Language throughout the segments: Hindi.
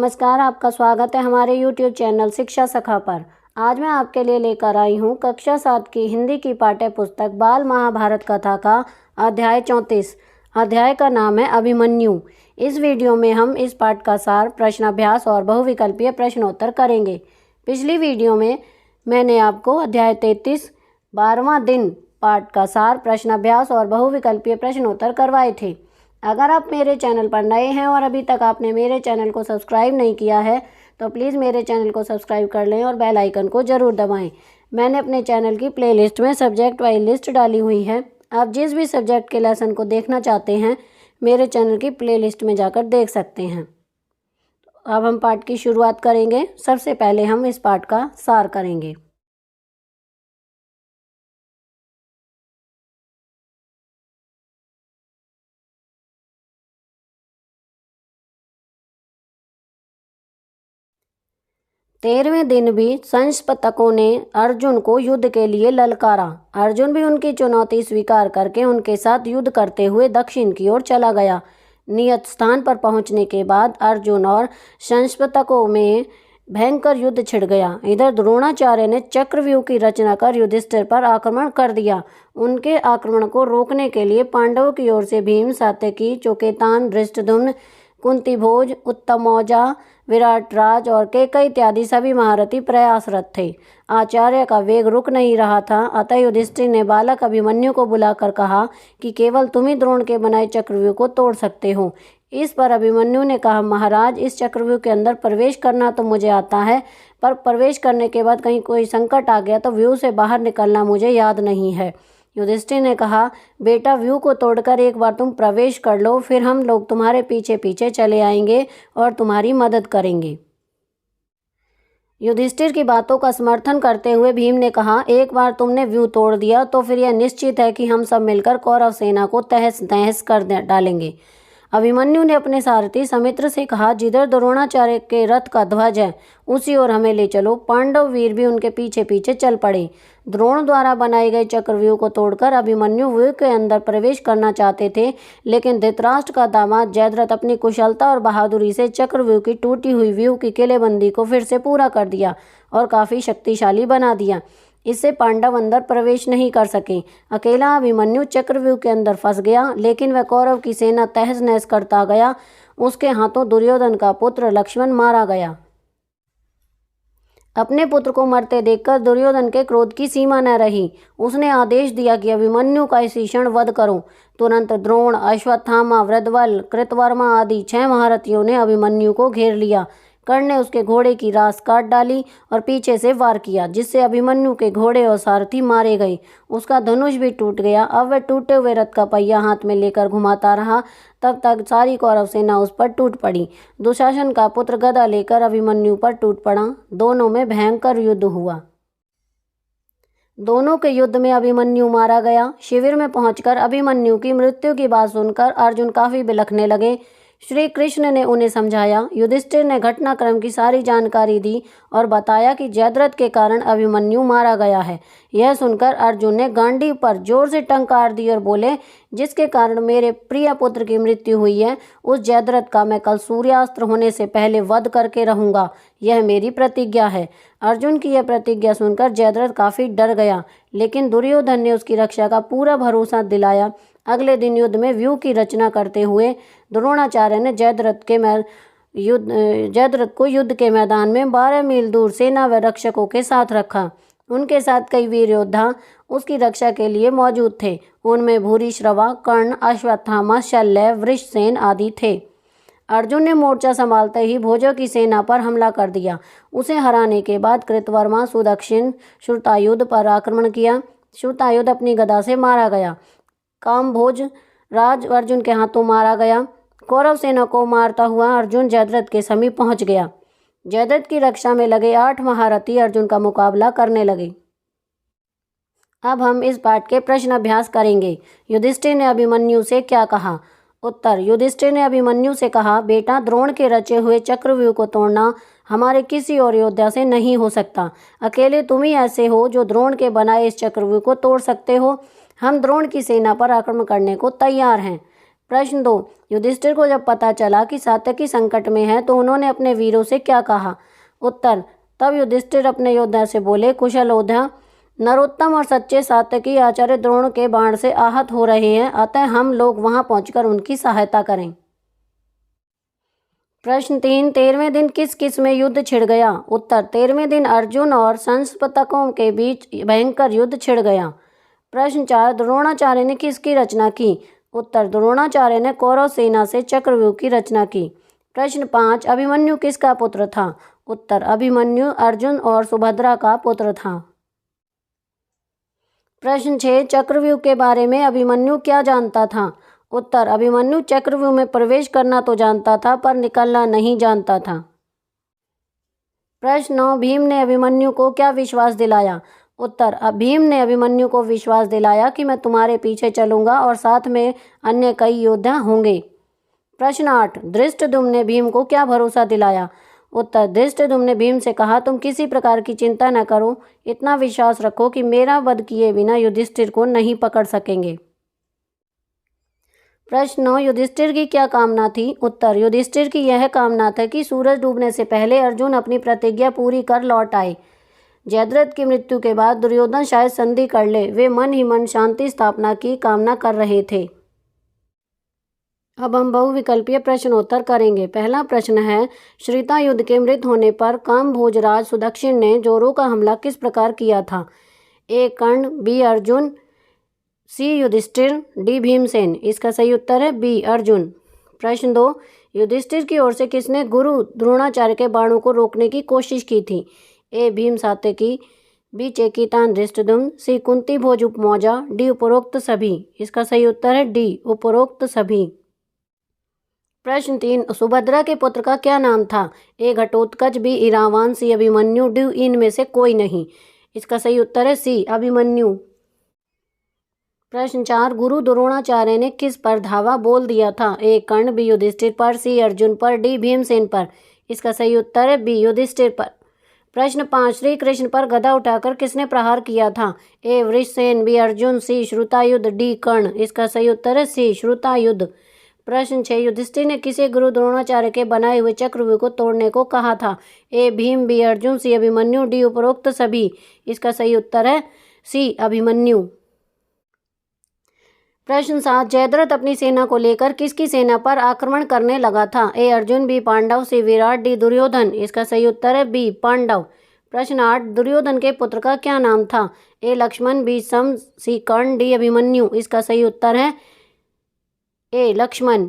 नमस्कार, आपका स्वागत है हमारे YouTube चैनल शिक्षा सखा पर। आज मैं आपके लिए लेकर आई हूँ कक्षा 7 की हिंदी की पाठ्य पुस्तक बाल महाभारत कथा का अध्याय 34। अध्याय का नाम है अभिमन्यु। इस वीडियो में हम इस पाठ का सार, प्रश्नाभ्यास और बहुविकल्पीय प्रश्नोत्तर करेंगे। पिछली वीडियो में मैंने आपको अध्याय 33 12वां दिन पाठ का सार, प्रश्नाभ्यास और बहुविकल्पीय प्रश्नोत्तर करवाए थे। अगर आप मेरे चैनल पर नए हैं और अभी तक आपने मेरे चैनल को सब्सक्राइब नहीं किया है तो प्लीज़ मेरे चैनल को सब्सक्राइब कर लें और बेल आइकन को ज़रूर दबाएं। मैंने अपने चैनल की प्लेलिस्ट में सब्जेक्ट वाइज लिस्ट डाली हुई है। आप जिस भी सब्जेक्ट के लेसन को देखना चाहते हैं मेरे चैनल की प्लेलिस्ट में जाकर देख सकते हैं। अब हम पाठ की शुरुआत करेंगे। सबसे पहले हम इस पाठ का सार करेंगे। तेरहवें दिन भी संस्पतकों ने अर्जुन को युद्ध के लिए ललकारा। अर्जुन भी उनकी चुनौती स्वीकार करके उनके साथ युद्ध करते हुए दक्षिण की ओर चला गया। नियत स्थान पर पहुंचने के बाद अर्जुन और संस्पतकों में भयंकर युद्ध छिड़ गया। इधर द्रोणाचार्य ने चक्रव्यूह की रचना कर युधिष्ठिर पर आक्रमण कर दिया। उनके आक्रमण को रोकने के लिए पांडवों की ओर से भीम, सात्यकी, चोकेतान, धृष्टद्युम्न, कुंतीभोज, उत्तमौजा, विराटराज और केकई इत्यादि सभी महारथी प्रयासरत थे। आचार्य का वेग रुक नहीं रहा था। अतः युधिष्ठिर ने बालक अभिमन्यु को बुलाकर कहा कि केवल तुम ही द्रोण के बनाए चक्रव्यूह को तोड़ सकते हो। इस पर अभिमन्यु ने कहा, महाराज, इस चक्रव्यूह के अंदर प्रवेश करना तो मुझे आता है, पर प्रवेश करने के बाद कहीं कोई संकट आ गया तो व्यूह से बाहर निकलना मुझे याद नहीं है। युधिष्ठिर ने कहा, बेटा, व्यूह को तोड़कर एक बार तुम प्रवेश कर लो, फिर हम लोग तुम्हारे पीछे पीछे चले आएंगे और तुम्हारी मदद करेंगे। युधिष्ठिर की बातों का समर्थन करते हुए भीम ने कहा, एक बार तुमने व्यूह तोड़ दिया तो फिर यह निश्चित है कि हम सब मिलकर कौरव सेना को तहस नहस कर डालेंगे। अभिमन्यु ने अपने सारथी समित्र से कहा, जिधर द्रोणाचार्य के रथ का ध्वज है उसी ओर हमें ले चलो। पांडव वीर भी उनके पीछे पीछे चल पड़े। द्रोण द्वारा बनाए गए चक्रव्यूह को तोड़कर अभिमन्यु व्यूह के अंदर प्रवेश करना चाहते थे, लेकिन धृतराष्ट्र का दामाद जयद्रथ अपनी कुशलता और बहादुरी से चक्रव्यूह की टूटी हुई व्यूह की किलेबंदी को फिर से पूरा कर दिया और काफ़ी शक्तिशाली बना दिया। इससे पांडव अंदर प्रवेश नहीं कर सके। अकेला अभिमन्यु चक्रव्यूह के अंदर फंस गया, लेकिन वह कौरव की सेना तहस नहस करता गया। उसके हाथों दुर्योधन का पुत्र लक्ष्मण मारा गया। अपने पुत्र को मरते देखकर दुर्योधन के क्रोध की सीमा न रही। उसने आदेश दिया कि अभिमन्यु का इस क्षण वध करो। तुरंत द्रोण, अश्वत्थामा, वृद्धवल, कृतवर्मा आदि 6 महारथियों ने अभिमन्यु को घेर लिया। कर्ण ने उसके घोड़े की रास काट डाली और पीछे से वार किया, जिससे अभिमन्यु के घोड़े और सारथी मारे गए। उसका धनुष भी टूट गया। अब वह टूटे हुए रथ का पहिया हाथ में लेकर घुमाता रहा। तब तक सारी कौरव सेना उस पर टूट पड़ी। दुशासन का पुत्र गदा लेकर अभिमन्यु पर टूट पड़ा। दोनों में भयंकर युद्ध हुआ। दोनों के युद्ध में अभिमन्यु मारा गया। शिविर में पहुंचकर अभिमन्यु की मृत्यु की बात सुनकर अर्जुन काफी बिलखने लगे। श्री कृष्ण ने उन्हें समझाया। युधिष्ठिर ने घटनाक्रम की सारी जानकारी दी और बताया कि जयद्रथ के कारण अभिमन्यु मारा गया है। यह सुनकर अर्जुन ने गांडीव पर जोर से टंकार दी और बोले, जिसके कारण मेरे प्रिय पुत्र की मृत्यु हुई है, उस जयद्रथ का मैं कल सूर्यास्त होने से पहले वध करके रहूंगा। यह मेरी प्रतिज्ञा है। अर्जुन की यह प्रतिज्ञा सुनकर जयद्रथ काफी डर गया, लेकिन दुर्योधन ने उसकी रक्षा का पूरा भरोसा दिलाया। अगले दिन युद्ध में व्यूह की रचना करते हुए द्रोणाचार्य ने जयद्रथ को युद्ध के मैदान में 12 मील दूर सेना व रक्षकों के साथ रखा। उनके साथ कई वीर योद्धा उसकी रक्षा के लिए मौजूद थे। उनमें भूरिश्रवा, कर्ण, अश्वत्थामा, शल्य, वृषसेन आदि थे। अर्जुन ने मोर्चा संभालते ही भोजों की सेना पर हमला कर दिया। उसे हराने के बाद कृतवर्मा, सुदक्षिण, श्रुतायुध पर आक्रमण किया। श्रुतायुध अपनी गदा से मारा गया। कामभोज राज अर्जुन के हाथों मारा गया। कौरव सेना को मारता हुआ अर्जुन जयद्रथ के समीप पहुंच गया। जयद्रथ की रक्षा में लगे 8 महारथी अर्जुन का मुकाबला करने लगे। अब हम इस पाठ के प्रश्न अभ्यास करेंगे। युधिष्ठिर ने अभिमन्यु से क्या कहा? उत्तर। युधिष्ठिर ने अभिमन्यु से कहा, बेटा, द्रोण के रचे हुए चक्रव्यूह को तोड़ना हमारे किसी और योद्धा से नहीं हो सकता। अकेले तुम ही ऐसे हो जो द्रोण के बनाए इस चक्रव्यूह को तोड़ सकते हो। हम द्रोण की सेना पर आक्रमण करने को तैयार हैं। प्रश्न 2, युधिष्ठिर को जब पता चला कि सात्यकी संकट में है तो उन्होंने अपने वीरों से क्या कहा? उत्तर, तब युधिष्ठिर अपने योद्धा से बोले, कुशल योद्धा, नरोत्तम और सच्चे सात्यकी आचार्य द्रोण के बाण से आहत हो रहे हैं, अतः हम लोग वहां पहुंचकर उनकी सहायता करें। प्रश्न 3, 13वें दिन किस किस में युद्ध छिड़ गया? उत्तर, 13वें दिन अर्जुन और संस्पतकों के बीच भयंकर युद्ध छिड़ गया। प्रश्न 4, द्रोणाचार्य ने किसकी रचना की? उत्तर, द्रोणाचार्य ने कौरव सेना से चक्रव्यूह की रचना की। प्रश्न 5, अभिमन्यु किसका पुत्र था? उत्तर, अभिमन्यु अर्जुन और सुभद्रा का पुत्र था। प्रश्न 6, चक्रव्यूह के बारे में अभिमन्यु क्या जानता था? उत्तर, अभिमन्यु चक्रव्यूह में प्रवेश करना तो जानता था पर निकलना नहीं जानता था। प्रश्न 9, भीम ने अभिमन्यु को क्या विश्वास दिलाया? उत्तर, भीम ने अभिमन्यु को विश्वास दिलाया कि मैं तुम्हारे पीछे चलूंगा और साथ में अन्य कई योद्धा होंगे। प्रश्न 8, धृष्टद्युम्न ने भीम को क्या भरोसा दिलाया? उत्तर, धृष्टद्युम्न ने भीम से कहा, तुम किसी प्रकार की चिंता न करो, इतना विश्वास रखो कि मेरा वध किए बिना युधिष्ठिर को नहीं पकड़ सकेंगे। प्रश्न 9, युधिष्ठिर की क्या कामना थी? उत्तर, युधिष्ठिर की यह कामना था कि सूरज डूबने से पहले अर्जुन अपनी प्रतिज्ञा पूरी कर लौट आए। जयद्रथ की मृत्यु के बाद दुर्योधन शायद संधि कर ले, वे मन ही मन शांति स्थापना की कामना कर रहे थे। अब हम बहुविकल्पीय प्रश्नोत्तर करेंगे। पहला प्रश्न है, श्रीता युद्ध के मृत होने पर कामभोजराज सुदक्षिण ने जोरों का हमला किस प्रकार किया था? ए कर्ण, बी अर्जुन, सी युधिष्ठिर, डी भीमसेन। इसका सही उत्तर है बी अर्जुन। प्रश्न 2, युधिष्ठिर की ओर से किसने गुरु द्रोणाचार्य के बाणों को रोकने की कोशिश की थी? ए भीम सात्यकी, बी चेकितान धृष्टद्युम्न, सी कुंती भोज उपमौजा, डी उपरोक्त सभी। इसका सही उत्तर है डी उपरोक्त सभी। प्रश्न 3, सुभद्रा के पुत्र का क्या नाम था? ए घटोत्कच, बी इरावान, सी अभिमन्यु, डी इनमें से कोई नहीं। इसका सही उत्तर है सी अभिमन्यु। प्रश्न 4, गुरु द्रोणाचार्य ने किस पर धावा बोल दिया था? ए कर्ण, बी युधिष्ठिर पर, सी अर्जुन पर, डी भीमसेन पर। इसका सही उत्तर है बी युधिष्ठिर पर। प्रश्न 5, श्री कृष्ण पर गदा उठाकर किसने प्रहार किया था? ए वृषसेन, बी अर्जुन, सी श्रुतायुध, डी कर्ण। इसका सही उत्तर है सी श्रुतायुध। प्रश्न 6, युधिष्ठिर ने किसे गुरु द्रोणाचार्य के बनाए हुए चक्रव्यूह को तोड़ने को कहा था? ए भीम, बी अर्जुन, सी अभिमन्यु, डी उपरोक्त सभी। इसका सही उत्तर है सी अभिमन्यु। प्रश्न 7, जयद्रथ अपनी सेना को लेकर किसकी सेना पर आक्रमण करने लगा था? ए अर्जुन, बी पांडव, सी विराट, डी दुर्योधन। इसका सही उत्तर है बी पांडव। प्रश्न 8, दुर्योधन के पुत्र का क्या नाम था? ए लक्ष्मण, बी सम, सी कर्ण, डी अभिमन्यु। इसका सही उत्तर है ए लक्ष्मण।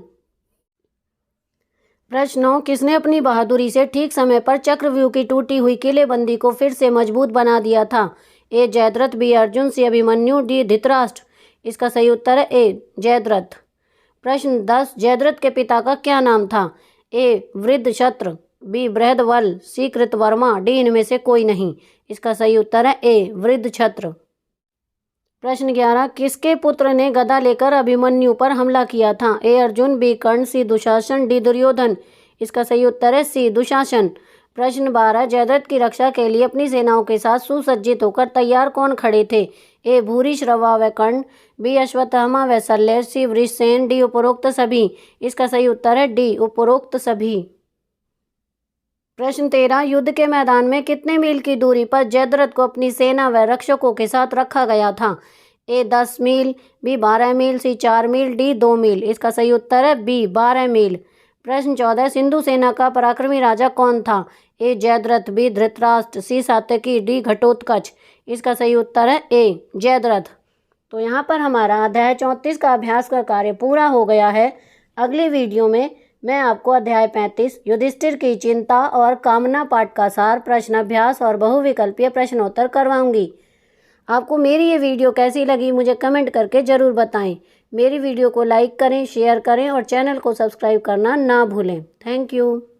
प्रश्न 9, किसने अपनी बहादुरी से ठीक समय पर चक्रव्यूह की टूटी हुई किलेबंदी को फिर से मजबूत बना दिया था? ए जयद्रथ, बी अर्जुन, सी अभिमन्यु, डी धृतराष्ट्र। इसका सही उत्तर है ए जयद्रथ। प्रश्न 10, जयद्रथ के पिता का क्या नाम था? ए वृद्धशत्र, बी बृहदवल, सी कृतवर्मा, डी इनमें से कोई नहीं। इसका सही उत्तर है ए वृद्धशत्र। प्रश्न 11, किसके पुत्र ने गदा लेकर अभिमन्यु पर हमला किया था? ए अर्जुन, बी कर्ण, सी दुशासन, डी दुर्योधन। इसका सही उत्तर है सी दुशासन। प्रश्न 12, जयद्रथ की रक्षा के लिए अपनी सेनाओं के साथ सुसज्जित होकर तैयार कौन खड़े थे? ए भूरिश्रवा व कर्ण, बी अश्वत्थामा व शल्य, सी वृषसेन, डी उपरोक्त सभी। इसका सही उत्तर है डी उपरोक्त सभी। प्रश्न 13, युद्ध के मैदान में कितने मील की दूरी पर जयद्रथ को अपनी सेना व रक्षकों के साथ रखा गया था? ए 10 मील, बी 12 मील, सी 4 मील, डी 2 मील। इसका सही उत्तर है बी 12 मील। प्रश्न 14, सिंधु सेना का पराक्रमी राजा कौन था? ए जयद्रथ, बी धृतराष्ट्र, सी सात्यकी, डी घटोत्कच। इसका सही उत्तर है ए जयद्रथ। तो यहाँ पर हमारा अध्याय 34 का अभ्यास का कार्य पूरा हो गया है। अगली वीडियो में मैं आपको अध्याय 35 युधिष्ठिर की चिंता और कामना पाठ का सार, प्रश्न अभ्यास और बहुविकल्पीय प्रश्नोत्तर करवाऊंगी। आपको मेरी ये वीडियो कैसी लगी मुझे कमेंट करके ज़रूर बताएं। मेरी वीडियो को लाइक करें, शेयर करें और चैनल को सब्सक्राइब करना ना भूलें। Thank you.